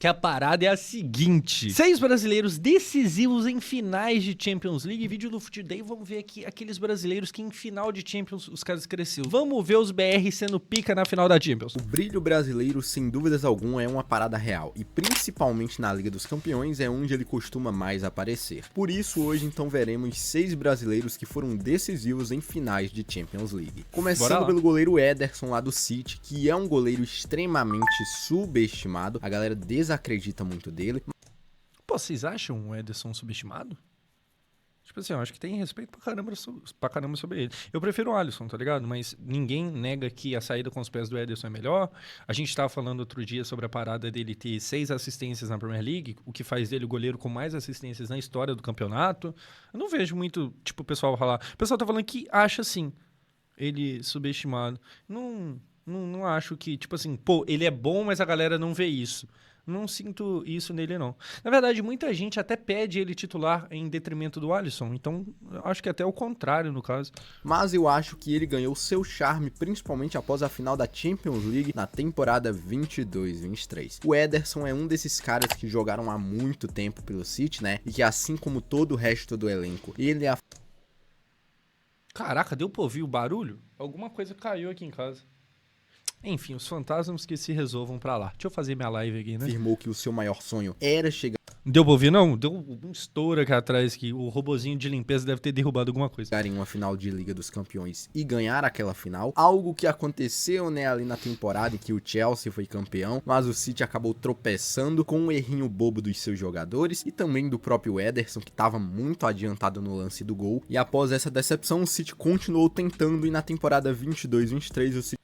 Que a parada é a seguinte: 6 brasileiros decisivos em finais de Champions League. Vídeo do Futeday, vamos ver aqui aqueles brasileiros que em final de Champions os caras cresceram. Vamos ver os BR sendo pica na final da Champions. O brilho brasileiro, sem dúvidas alguma, é uma parada real. E principalmente na Liga dos Campeões é onde ele costuma mais aparecer. Por isso hoje então veremos 6 brasileiros que foram decisivos em finais de Champions League. Começando pelo goleiro Ederson lá do City, que é um goleiro extremamente subestimado. A galera desacredita muito dele. Pô, vocês acham o Ederson subestimado? Tipo assim, eu acho que tem respeito pra caramba sobre ele. Eu prefiro o Alisson, tá ligado? Mas ninguém nega que a saída com os pés do Ederson é melhor. A gente tava falando outro dia sobre a parada dele ter 6 assistências na Premier League, o que faz dele o goleiro com mais assistências na história do campeonato. Eu não vejo muito, tipo, o pessoal falar... O pessoal tá falando que acha, sim, ele subestimado. Não acho que, tipo assim, pô, ele é bom, mas a galera não vê isso. Não sinto isso nele, não. Na verdade, muita gente até pede ele titular em detrimento do Alisson. Então, eu acho que até o contrário, no caso. Mas eu acho que ele ganhou seu charme, principalmente após a final da Champions League na temporada 22-23. O Ederson é um desses caras que jogaram há muito tempo pelo City, né? E que assim como todo o resto do elenco, ele é... Caraca, deu pra ouvir o barulho? Alguma coisa caiu aqui em casa. Enfim, os fantasmas que se resolvam pra lá. Deixa eu fazer minha live aqui, né? Afirmou que o seu maior sonho era chegar Deu pra ouvir, não? Deu um estouro aqui atrás que o robozinho de limpeza deve ter derrubado alguma coisa. em uma final de Liga dos Campeões e ganhar aquela final. Algo que aconteceu, né, ali na temporada em que o Chelsea foi campeão, mas o City acabou tropeçando com um errinho bobo dos seus jogadores e também do próprio Ederson, que estava muito adiantado no lance do gol. E após essa decepção, o City continuou tentando e na temporada 22-23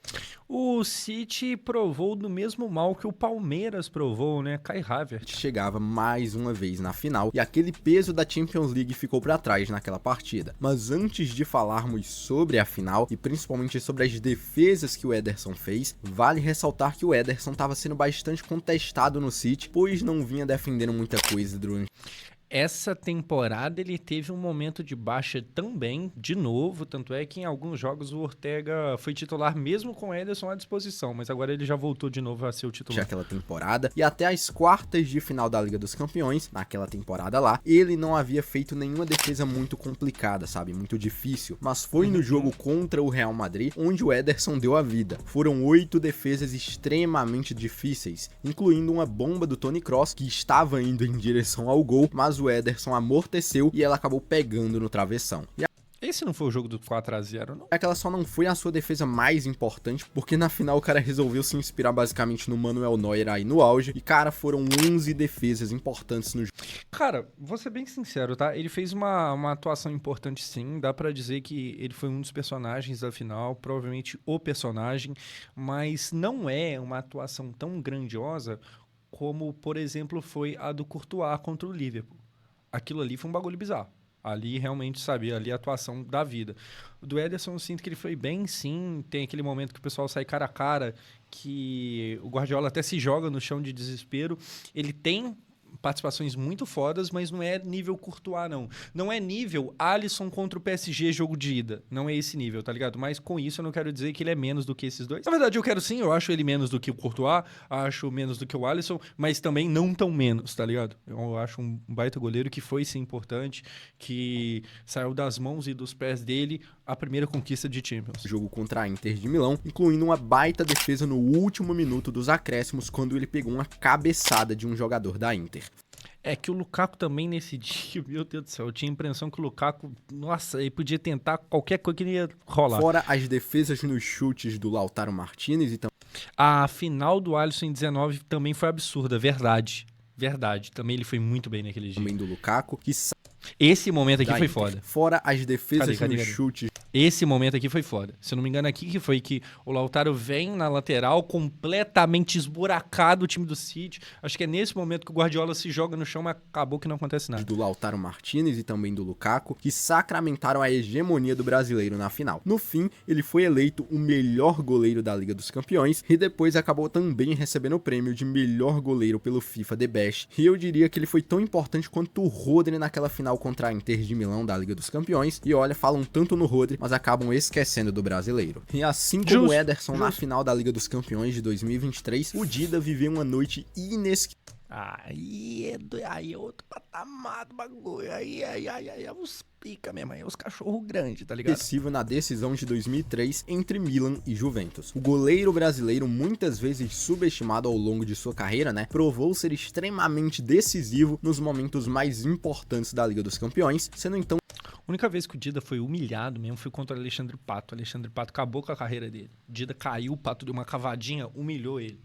o City provou do mesmo mal que o Palmeiras provou, né? Kai Havertz chegava mais uma vez na final e aquele peso da Champions League ficou para trás naquela partida. Mas antes de falarmos sobre a final e principalmente sobre as defesas que o Ederson fez, vale ressaltar que o Ederson estava sendo bastante contestado no City, pois não vinha defendendo muita coisa durante... Essa temporada ele teve um momento de baixa também, de novo, tanto é que em alguns jogos o Ortega foi titular mesmo com o Ederson à disposição, mas agora ele já voltou de novo a ser o titular. Aquela temporada, e até as quartas de final da Liga dos Campeões, naquela temporada lá, ele não havia feito nenhuma defesa muito complicada, sabe, muito difícil, mas foi no jogo contra o Real Madrid onde o Ederson deu a vida. Foram 8 defesas extremamente difíceis, incluindo uma bomba do Toni Kroos, que estava indo em direção ao gol, mas o Ederson amorteceu e ela acabou pegando no travessão. Esse não foi o jogo do 4-0, não? Aquela só não foi a sua defesa mais importante, porque na final o cara resolveu se inspirar basicamente no Manuel Neuer aí no auge, e cara, foram 11 defesas importantes no jogo. Cara, vou ser bem sincero, tá? Ele fez uma atuação importante sim, dá pra dizer que ele foi um dos personagens da final, provavelmente o personagem, mas não é uma atuação tão grandiosa como, por exemplo, foi a do Courtois contra o Liverpool. Aquilo ali foi um bagulho bizarro. Ali realmente, sabe, ali a atuação da vida. O do Ederson eu sinto que ele foi bem, sim. Tem aquele momento que o pessoal sai cara a cara, que o Guardiola até se joga no chão de desespero. Ele tem participações muito fodas, mas não é nível Courtois, não. Não é nível Alisson contra o PSG jogo de ida. Não é esse nível, tá ligado? Mas com isso eu não quero dizer que ele é menos do que esses dois. Na verdade, eu quero sim, eu acho ele menos do que o Courtois, acho menos do que o Alisson, mas também não tão menos, tá ligado? Eu acho um baita goleiro que foi sim importante, que saiu das mãos e dos pés dele a primeira conquista de Champions. Jogo contra a Inter de Milão, incluindo uma baita defesa no último minuto dos acréscimos, quando ele pegou uma cabeçada de um jogador da Inter. É que o Lukaku também nesse dia, meu Deus do céu, eu tinha a impressão que o Lukaku, nossa, ele podia tentar qualquer coisa que ia rolar. Fora as defesas nos chutes do Lautaro Martinez e também... A final do Alisson em 19 também foi absurda, verdade. Verdade, também ele foi muito bem naquele dia. Também do Lukaku, que... Esse momento aqui foi foda. Fora as defesas nos chutes... Esse momento aqui foi foda. Se eu não me engano aqui que foi que o Lautaro vem na lateral completamente esburacado o time do City. Acho que é nesse momento que o Guardiola se joga no chão, mas acabou que não acontece nada. Do Lautaro Martinez e também do Lukaku, que sacramentaram a hegemonia do brasileiro na final. No fim, ele foi eleito o melhor goleiro da Liga dos Campeões e depois acabou também recebendo o prêmio de melhor goleiro pelo FIFA The Best. E eu diria que ele foi tão importante quanto o Rodri naquela final contra a Inter de Milão da Liga dos Campeões. E olha, falam tanto no Rodri, mas acabam esquecendo do brasileiro. E assim como o Ederson na final da Liga dos Campeões de 2023, o Dida viveu uma noite inesquecível. Aí é outro patamar do bagulho. Aí é os pica mesmo, aí é os cachorros grandes, tá ligado? Decisivo na decisão de 2003 entre Milan e Juventus. O goleiro brasileiro, muitas vezes subestimado ao longo de sua carreira, né, provou ser extremamente decisivo nos momentos mais importantes da Liga dos Campeões, sendo então A única vez que o Dida foi humilhado mesmo foi contra o Alexandre Pato. O Alexandre Pato acabou com a carreira dele. O Dida caiu, o Pato deu uma cavadinha, humilhou ele.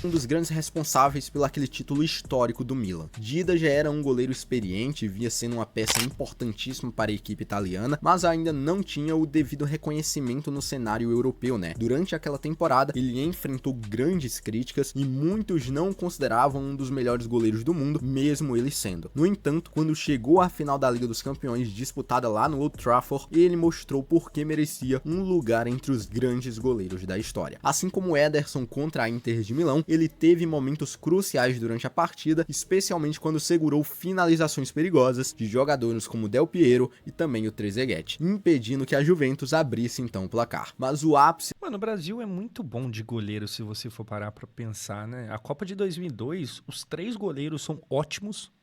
um dos grandes responsáveis pelo aquele título histórico do Milan. Dida já era um goleiro experiente e vinha sendo uma peça importantíssima para a equipe italiana, mas ainda não tinha o devido reconhecimento no cenário europeu, né? Durante aquela temporada, ele enfrentou grandes críticas e muitos não o consideravam um dos melhores goleiros do mundo, mesmo ele sendo. No entanto, quando chegou à final da Liga dos Campeões, disputada lá no Old Trafford, ele mostrou por que merecia um lugar entre os grandes goleiros da história. Assim como o Ederson contra a Inter de Milão, ele teve momentos cruciais durante a partida, especialmente quando segurou finalizações perigosas de jogadores como Del Piero e também o Trezeguet, impedindo que a Juventus abrisse então o placar. Mas o ápice... Mano, o Brasil é muito bom de goleiro se você for parar pra pensar, né? A Copa de 2002, os 3 goleiros são ótimos.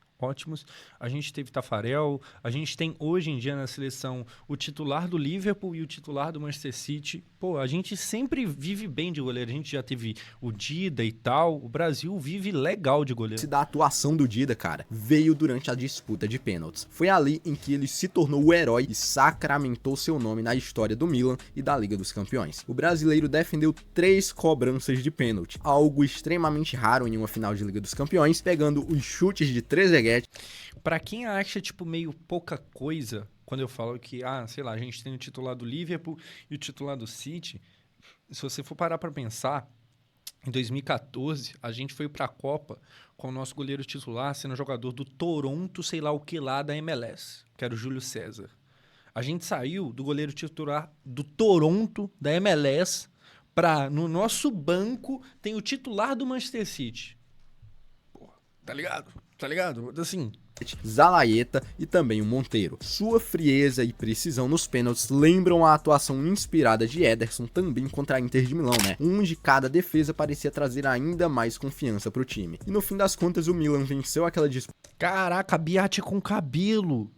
A gente teve Tafarel, a gente tem hoje em dia na seleção o titular do Liverpool e o titular do Manchester City. Pô, a gente sempre vive bem de goleiro. A gente já teve o Dida e tal. O Brasil vive legal de goleiro. Da atuação do Dida, cara, veio durante a disputa de pênaltis. Foi ali em que ele se tornou o herói e sacramentou seu nome na história do Milan e da Liga dos Campeões. O brasileiro defendeu 3 cobranças de pênalti, algo extremamente raro em uma final de Liga dos Campeões, pegando os chutes de Trezeguet. Pra quem acha, tipo, meio pouca coisa, quando eu falo que, sei lá, a gente tem o titular do Liverpool e o titular do City, se você for parar pra pensar, em 2014, a gente foi pra Copa com o nosso goleiro titular sendo jogador do Toronto, sei lá o que lá, da MLS, que era o Júlio César. A gente saiu do goleiro titular do Toronto, da MLS, pra, no nosso banco, tem o titular do Manchester City. Porra, tá ligado? Tá ligado? Assim... Zalaeta e também o Monteiro. Sua frieza e precisão nos pênaltis lembram a atuação inspirada de Ederson também contra a Inter de Milão, né? De cada defesa parecia trazer ainda mais confiança pro time. E no fim das contas o Milan venceu aquela disputa. Caraca, Biatti com cabelo.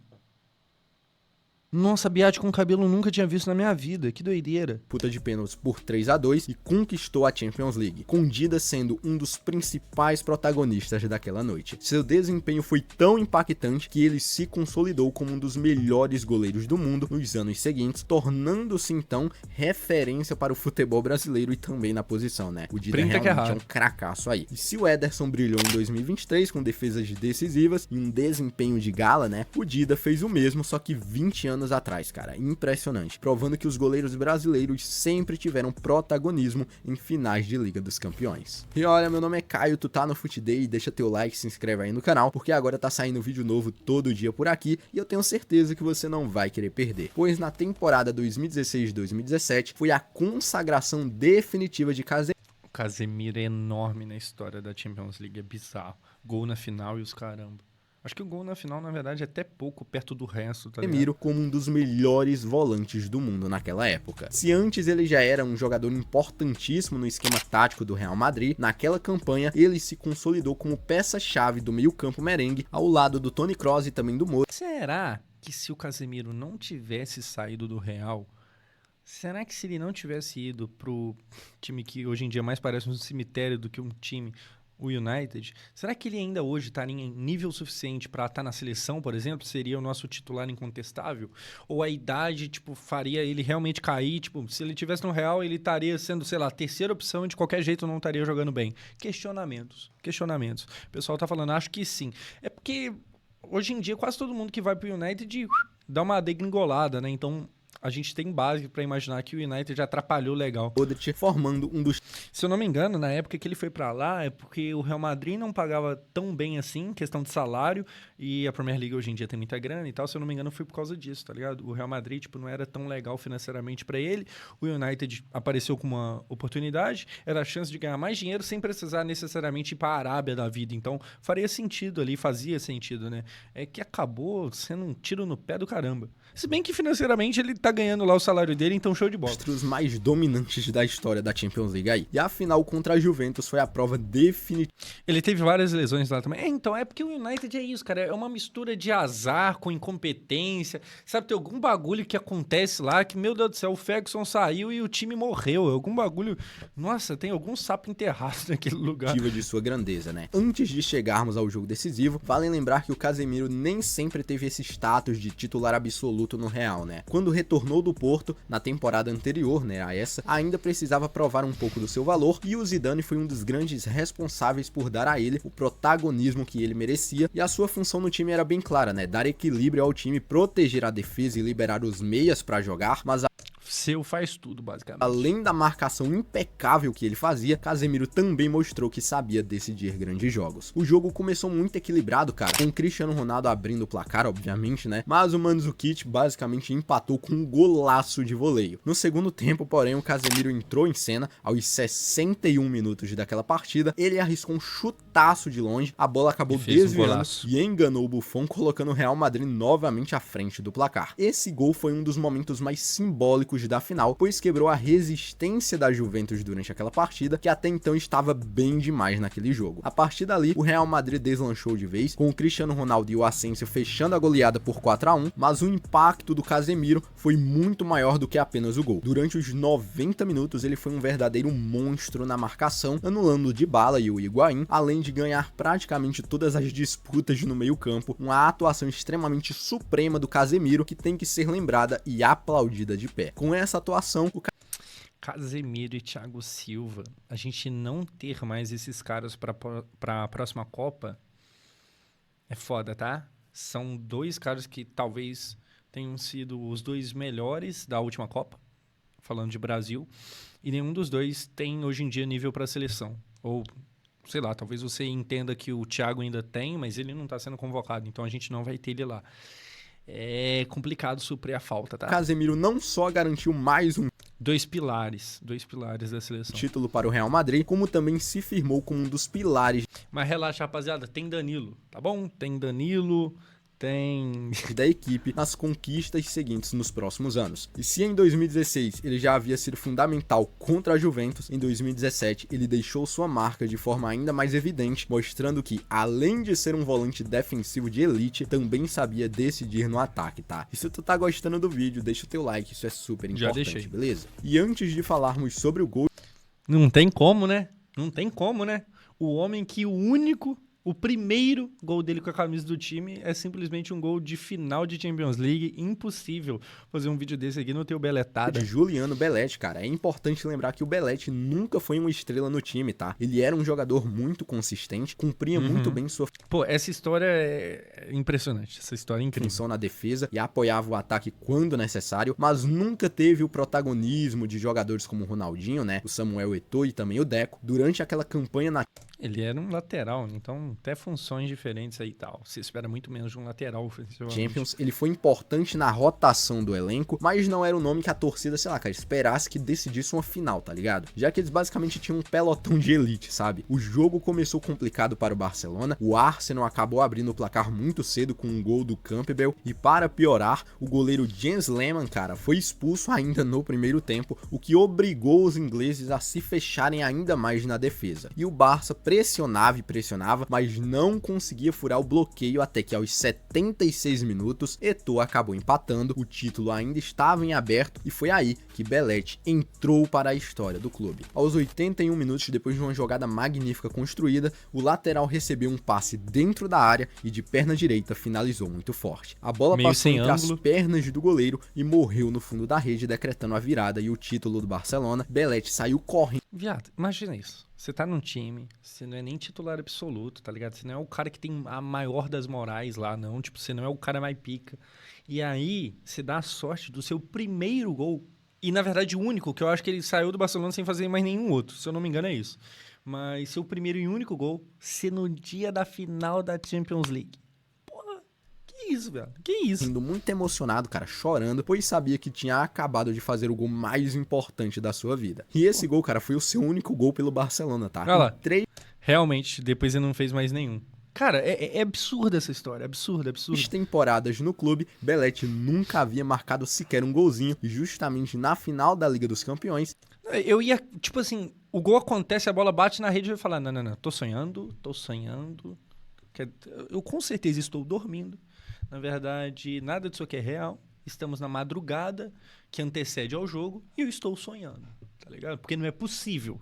Nossa, Biatti com cabelo nunca tinha visto na minha vida, que doideira. Disputa de pênaltis por 3-2 e conquistou a Champions League, com Dida sendo um dos principais protagonistas daquela noite. Seu desempenho foi tão impactante que ele se consolidou como um dos melhores goleiros do mundo nos anos seguintes, tornando-se então referência para o futebol brasileiro e também na posição, né? O Dida realmente é um cracaço aí. E se o Ederson brilhou em 2023 com defesas decisivas e um desempenho de gala, né? O Dida fez o mesmo, só que 20 anos atrás, cara. Impressionante. Provando que os goleiros brasileiros sempre tiveram protagonismo em finais de Liga dos Campeões. E olha, meu nome é Caio, tu tá no Fut Day, deixa teu like, se inscreve aí no canal, porque agora tá saindo vídeo novo todo dia por aqui e eu tenho certeza que você não vai querer perder. Pois na temporada 2016-2017 foi a consagração definitiva de Casemiro. O Casemiro é enorme na história da Champions League, é bizarro. Gol na final e os caramba. Acho que o gol na final, na verdade, é até pouco perto do resto, tá ligado? Casemiro como um dos melhores volantes do mundo naquela época. Se antes ele já era um jogador importantíssimo no esquema tático do Real Madrid, naquela campanha ele se consolidou como peça-chave do meio-campo merengue, ao lado do Toni Kroos e também do Modric. Será que se o Casemiro não tivesse saído do Real, será que se ele não tivesse ido pro time que hoje em dia mais parece um cemitério do que um time... o United, será que ele ainda hoje estaria em nível suficiente para estar na seleção, por exemplo? Seria o nosso titular incontestável? Ou a idade, tipo, faria ele realmente cair? Tipo, se ele tivesse no Real, ele estaria sendo, sei lá, a terceira opção e de qualquer jeito não estaria jogando bem. Questionamentos. O pessoal tá falando, acho que sim. É porque hoje em dia quase todo mundo que vai pro United dá uma degringolada, né? Então... a gente tem base pra imaginar que o United já atrapalhou legal. Modric formando um dos... Se eu não me engano, na época que ele foi pra lá, é porque o Real Madrid não pagava tão bem assim, questão de salário, e a Premier League hoje em dia tem muita grana e tal. Se eu não me engano, foi por causa disso, tá ligado? O Real Madrid, tipo, não era tão legal financeiramente pra ele. O United apareceu com uma oportunidade, era a chance de ganhar mais dinheiro sem precisar necessariamente ir pra Arábia da vida. Então, faria sentido ali, fazia sentido, né? É que acabou sendo um tiro no pé do caramba. Se bem que financeiramente ele tá ganhando lá o salário dele, então show de bola. Os mais dominantes da história da Champions League aí. E a final contra a Juventus foi a prova definitiva. Ele teve várias lesões lá também. Então, é porque o United é isso, cara. É uma mistura de azar com incompetência. Sabe, tem algum bagulho que acontece lá que, meu Deus do céu, o Ferguson saiu e o time morreu. Algum bagulho... Nossa, tem algum sapo enterrado naquele lugar. De sua grandeza, né? Antes de chegarmos ao jogo decisivo, vale lembrar que o Casemiro nem sempre teve esse status de titular absoluto no Real, né? Quando retornou do Porto, na temporada anterior, né, a essa, ainda precisava provar um pouco do seu valor, e o Zidane foi um dos grandes responsáveis por dar a ele o protagonismo que ele merecia, e a sua função no time era bem clara, né? Dar equilíbrio ao time, proteger a defesa e liberar os meias pra jogar, mas Seu faz tudo, basicamente. além da marcação impecável que ele fazia, Casemiro também mostrou que sabia decidir grandes jogos. O jogo começou muito equilibrado, cara, com o Cristiano Ronaldo abrindo o placar, obviamente, né? Mas o Mandzukic basicamente empatou com um golaço de voleio. No segundo tempo, porém, o Casemiro entrou em cena aos 61 minutos daquela partida. Ele arriscou um chutaço de longe, a bola acabou desviando e enganou o Buffon, colocando o Real Madrid novamente à frente do placar. Esse gol foi um dos momentos mais simbólicos da final, pois quebrou a resistência da Juventus durante aquela partida, que até então estava bem demais naquele jogo. A partir dali, o Real Madrid deslanchou de vez, com o Cristiano Ronaldo e o Asensio fechando a goleada por 4-1, mas o impacto do Casemiro foi muito maior do que apenas o gol. Durante os 90 minutos, ele foi um verdadeiro monstro na marcação, anulando o Dybala e o Higuaín, além de ganhar praticamente todas as disputas no meio-campo, uma atuação extremamente suprema do Casemiro, que tem que ser lembrada e aplaudida de pé. Com essa atuação, o Casemiro e Thiago Silva, a gente não ter mais esses caras para a próxima Copa é foda, tá? São dois caras que talvez tenham sido os dois melhores da última Copa, falando de Brasil, e nenhum dos dois tem hoje em dia nível para a seleção. Ou, sei lá, talvez você entenda que o Thiago ainda tem, mas ele não está sendo convocado, então a gente não vai ter ele lá. É complicado suprir a falta, tá? Casemiro não só garantiu mais um dois pilares da seleção. Título para o Real Madrid, como também se firmou como um dos pilares. Mas relaxa, rapaziada, tem Danilo, tá bom? Tem Danilo, tem... da equipe nas conquistas seguintes nos próximos anos. E se em 2016 ele já havia sido fundamental contra a Juventus, em 2017 ele deixou sua marca de forma ainda mais evidente, mostrando que, além de ser um volante defensivo de elite, também sabia decidir no ataque, tá? E se tu tá gostando do vídeo, deixa o teu like, isso é super importante, beleza? E antes de falarmos sobre o gol... Não tem como, né? Não tem como, né? O homem que o primeiro gol dele com a camisa do time é simplesmente um gol de final de Champions League. Impossível fazer um vídeo desse aqui no teu Beletada. De Juliano Belletti, cara. É importante lembrar que o Belletti nunca foi uma estrela no time, tá? Ele era um jogador muito consistente, cumpria muito bem sua Pô, essa história é impressionante. Essa história é incrível. função na defesa e apoiava o ataque quando necessário, mas nunca teve o protagonismo de jogadores como o Ronaldinho, né? O Samuel Eto'o e também o Deco, durante aquela campanha na Ele era um lateral, então até funções diferentes aí e tal. Você espera muito menos de um lateral ofensivamente. Champions. Ele foi importante na rotação do elenco, mas não era o nome que a torcida, sei lá, cara, esperasse que decidisse uma final, tá ligado? Já que eles basicamente tinham um pelotão de elite, sabe? O jogo começou complicado para o Barcelona, o Arsenal acabou abrindo o placar muito cedo com um gol do Campbell, e para piorar, o goleiro Jens Lehmann, cara, foi expulso ainda no primeiro tempo, o que obrigou os ingleses a se fecharem ainda mais na defesa. E o Barça pressionava e pressionava, mas não conseguia furar o bloqueio até que aos 76 minutos, Eto'o acabou empatando, o título ainda estava em aberto e foi aí que Belletti entrou para a história do clube. Aos 81 minutos, depois de uma jogada magnífica construída, o lateral recebeu um passe dentro da área e de perna direita finalizou muito forte. A bola passou entre as pernas do goleiro e morreu no fundo da rede, decretando a virada e o título do Barcelona. Belletti saiu correndo. Viado, imagina isso. Você tá num time, você não é nem titular absoluto, tá ligado? Você não é o cara que tem a maior das morais lá, não. Tipo, você não é o cara mais pica. E aí, você dá a sorte do seu primeiro gol. E, na verdade, o único, que eu acho que ele saiu do Barcelona sem fazer mais nenhum outro. Se eu não me engano, é isso. Mas seu primeiro e único gol ser no dia da final da Champions League. Que isso, velho? Que isso? Indo muito emocionado, cara, chorando, pois sabia que tinha acabado de fazer o gol mais importante da sua vida. E esse gol, cara, foi o seu único gol pelo Barcelona, tá? Olha lá. Realmente, depois ele não fez mais nenhum. Cara, é absurda essa história, absurda. Temporadas no clube, Belletti nunca havia marcado sequer um golzinho, e justamente na final da Liga dos Campeões. Eu ia, tipo assim, o gol acontece, a bola bate na rede e eu ia falar, não, tô sonhando. Eu com certeza estou dormindo. Na verdade, nada disso aqui é real. Estamos na madrugada que antecede ao jogo e eu estou sonhando, tá ligado? Porque não é possível.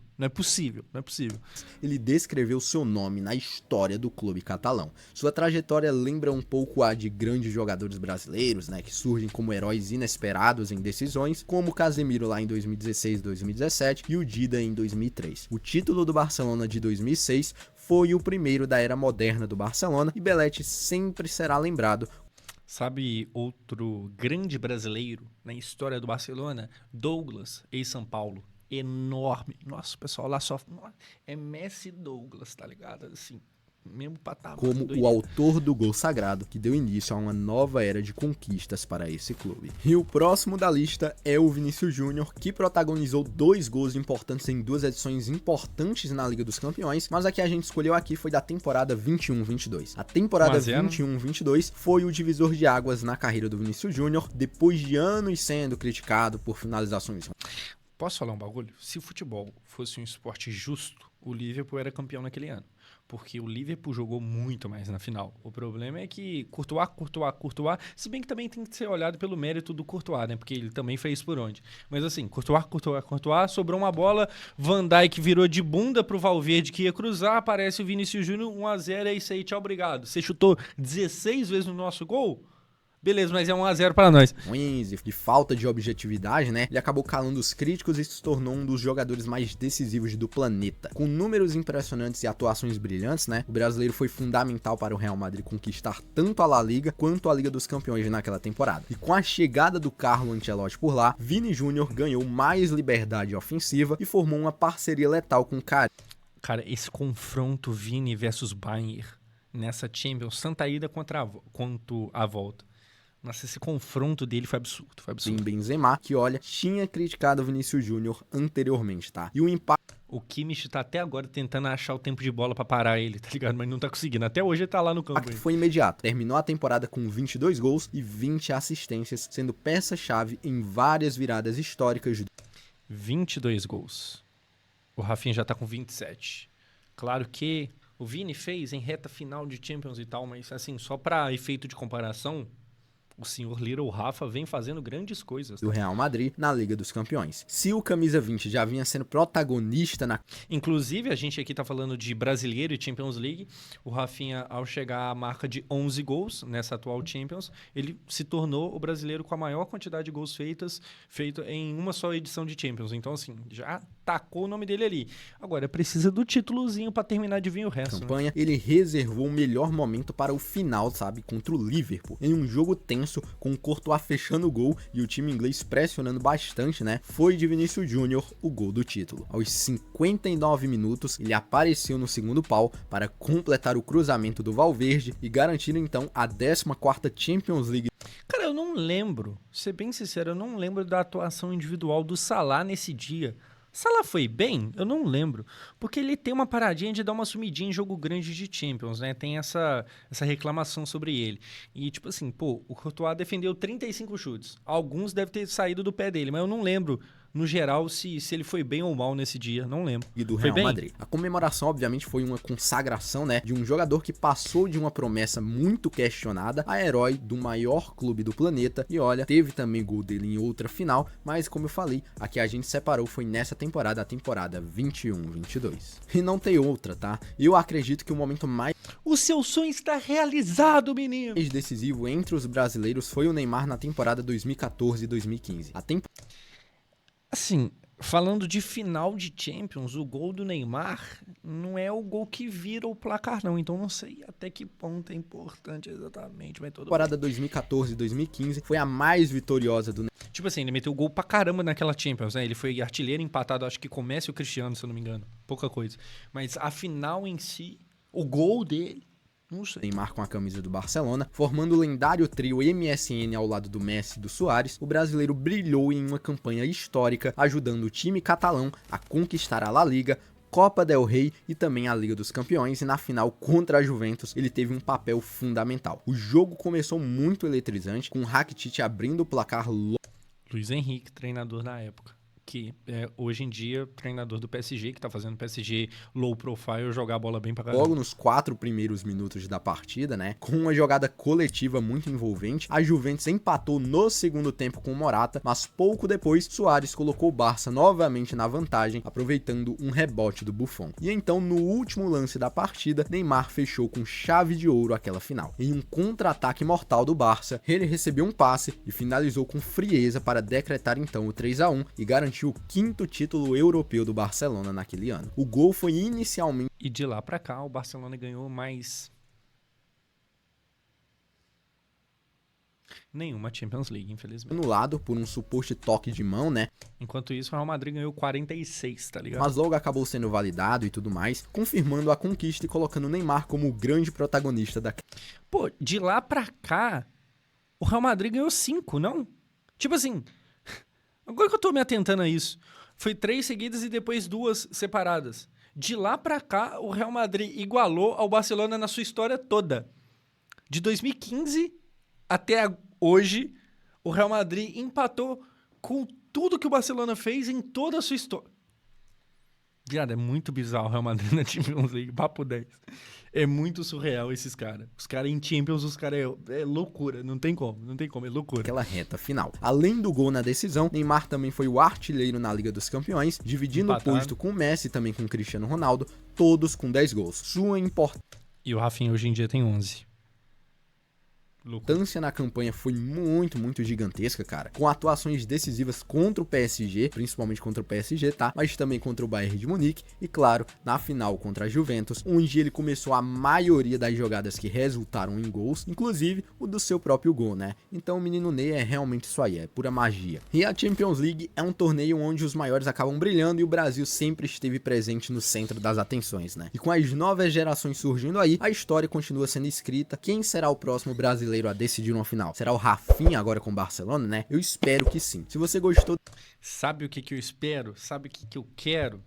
Ele descreveu seu nome na história do clube catalão. Sua trajetória lembra um pouco a de grandes jogadores brasileiros, né, que surgem como heróis inesperados em decisões, como o Casemiro lá em 2016, 2017 e o Dida em 2003. O título do Barcelona de 2006 foi o primeiro da era moderna do Barcelona e Belletti sempre será lembrado. Sabe outro grande brasileiro na história do Barcelona? Douglas, ex-São Paulo. Enorme. Nossa, o pessoal lá só... É Messi Douglas, tá ligado? Assim, mesmo patamar. Como o autor do gol sagrado, que deu início a uma nova era de conquistas para esse clube. E o próximo da lista é o Vinícius Júnior, que protagonizou 2 gols importantes em 2 edições importantes na Liga dos Campeões, mas a que a gente escolheu aqui foi da temporada 21-22. A temporada 21-22 foi o divisor de águas na carreira do Vinícius Júnior, depois de anos sendo criticado por finalizações. Posso falar um bagulho? Se o futebol fosse um esporte justo, o Liverpool era campeão naquele ano. Porque o Liverpool jogou muito mais na final. O problema é que Courtois, se bem que também tem que ser olhado pelo mérito do Courtois, né? Porque ele também fez por onde. Mas assim, Courtois, sobrou uma bola, Van Dijk virou de bunda pro Valverde que ia cruzar, aparece o Vinícius Júnior, 1-0, é isso aí, tchau, obrigado. Você chutou 16 vezes no nosso gol? Beleza, mas é 1-0 para nós. De falta de objetividade, né? Ele acabou calando os críticos e se tornou um dos jogadores mais decisivos do planeta. Com números impressionantes e atuações brilhantes, né? O brasileiro foi fundamental para o Real Madrid conquistar tanto a La Liga quanto a Liga dos Campeões naquela temporada. E com a chegada do Carlo Ancelotti por lá, Vini Júnior ganhou mais liberdade ofensiva e formou uma parceria letal com o Cara, esse confronto Vini versus Bayern nessa Champions, Santa ida quanto a volta. Nossa, esse confronto dele foi absurdo. Em Benzema, que olha, tinha criticado o Vinícius Júnior anteriormente, tá? E o impacto... O Kimmich tá até agora tentando achar o tempo de bola pra parar ele, tá ligado? Mas não tá conseguindo. Até hoje ele tá lá no campo. Foi imediato. Terminou a temporada com 22 gols e 20 assistências, sendo peça-chave em várias viradas históricas. 22 gols. O Rafinha já tá com 27. Claro que o Vini fez em reta final de Champions e tal, mas assim, só pra efeito de comparação... O senhor Little Rafa vem fazendo grandes coisas. Do Real Madrid na Liga dos Campeões. Se o Camisa 20 já vinha sendo protagonista na... Inclusive, a gente aqui tá falando de Brasileiro e Champions League. O Rafinha, ao chegar à marca de 11 gols nessa atual Champions, ele se tornou o brasileiro com a maior quantidade de gols feito em uma só edição de Champions. Então, assim, já tacou o nome dele ali. Agora, precisa do títulozinho pra terminar de vir o resto. Campanha, né? Ele reservou o melhor momento para o final, sabe? Contra o Liverpool. Em um jogo tenso, com o Courtois fechando o gol e o time inglês pressionando bastante, né? Foi de Vinícius Júnior o gol do título. Aos 59 minutos, ele apareceu no segundo pau para completar o cruzamento do Valverde e garantir então a 14ª Champions League. Cara, eu não lembro, ser bem sincero, eu não lembro da atuação individual do Salah nesse dia. Salah foi bem? Eu não lembro. Porque ele tem uma paradinha de dar uma sumidinha em jogo grande de Champions, né? Tem essa reclamação sobre ele. E, tipo assim, pô, o Courtois defendeu 35 chutes. Alguns devem ter saído do pé dele, mas eu não lembro, no geral, se ele foi bem ou mal nesse dia. Não lembro. E do Real Madrid. A comemoração, obviamente, foi uma consagração, né? De um jogador que passou de uma promessa muito questionada a herói do maior clube do planeta. E olha, teve também gol dele em outra final, mas como eu falei, a que a gente separou foi nessa temporada, a temporada 21-22. E não tem outra, tá? Eu acredito que o momento mais... O seu sonho está realizado, menino! Decisivo entre os brasileiros foi o Neymar na temporada 2014-2015. Assim, falando de final de Champions, o gol do Neymar não é o gol que vira o placar, não. Então não sei até que ponto é importante exatamente, mas A temporada 2014-2015 foi a mais vitoriosa do Neymar. Tipo assim, ele meteu gol pra caramba naquela Champions, né? Ele foi artilheiro empatado, acho que com o Messi e o Cristiano, se eu não me engano. Pouca coisa. Mas a final em si, o gol dele... Não sei. Neymar com a camisa do Barcelona, formando o lendário trio MSN ao lado do Messi e do Suárez, o brasileiro brilhou em uma campanha histórica, ajudando o time catalão a conquistar a La Liga, Copa del Rey e também a Liga dos Campeões, e na final contra a Juventus ele teve um papel fundamental. O jogo começou muito eletrizante, com o Rakitic abrindo o placar Luiz Henrique, treinador na época, que é hoje em dia treinador do PSG, que tá fazendo o PSG low profile jogar a bola bem pra caramba. Logo nos 4 primeiros minutos da partida, né, com uma jogada coletiva muito envolvente, a Juventus empatou no segundo tempo com o Morata, mas pouco depois, Suárez colocou o Barça novamente na vantagem, aproveitando um rebote do Buffon. E então, no último lance da partida, Neymar fechou com chave de ouro aquela final. Em um contra-ataque mortal do Barça, ele recebeu um passe e finalizou com frieza para decretar então o 3-1 e garantir o 5º título europeu do Barcelona naquele ano. O gol foi inicialmente... E de lá pra cá, o Barcelona ganhou mais... nenhuma Champions League, infelizmente. anulado por um suposto toque de mão, né? Enquanto isso, o Real Madrid ganhou 46, tá ligado? Mas logo acabou sendo validado e tudo mais, confirmando a conquista e colocando o Neymar como o grande protagonista da... Pô, de lá pra cá, o Real Madrid ganhou 5, não? Tipo assim... Agora que eu tô me atentando a isso, foi 3 seguidas e depois 2 separadas. De lá pra cá, o Real Madrid igualou ao Barcelona na sua história toda. De 2015 até hoje, o Real Madrid empatou com tudo que o Barcelona fez em toda a sua história. Viado, é muito bizarro o Real Madrid na Champions League, papo 10. É muito surreal esses caras. Os caras em Champions, os caras é loucura, não tem como, é loucura. Aquela reta final. Além do gol na decisão, Neymar também foi o artilheiro na Liga dos Campeões, dividindo o posto com o Messi e também com o Cristiano Ronaldo, todos com 10 gols. Sua importância E o Rafinha hoje em dia tem 11. A importância na campanha foi muito gigantesca, cara, com atuações decisivas contra o PSG, principalmente contra o PSG, tá? Mas também contra o Bayern de Munique e, claro, na final contra a Juventus, onde ele começou a maioria das jogadas que resultaram em gols, inclusive o do seu próprio gol, né? Então o menino Ney é realmente isso aí, é pura magia. E a Champions League é um torneio onde os maiores acabam brilhando e o Brasil sempre esteve presente no centro das atenções, né? E com as novas gerações surgindo aí, a história continua sendo escrita. Quem será o próximo brasileiro a decidir uma final? Será o Rafinha agora com o Barcelona, né? Eu espero que sim. Se você gostou... Sabe o que eu espero? Sabe o que eu quero?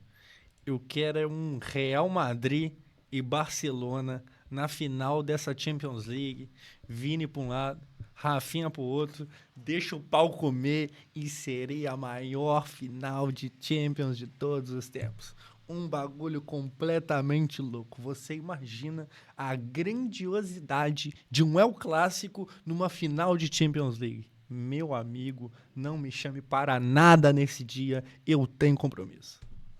Eu quero um Real Madrid e Barcelona na final dessa Champions League. Vini para um lado, Rafinha para o outro. Deixa o pau comer e seria a maior final de Champions de todos os tempos. Um bagulho completamente louco. Você imagina a grandiosidade de um El Clássico numa final de Champions League. Meu amigo, não me chame para nada nesse dia, eu tenho compromisso.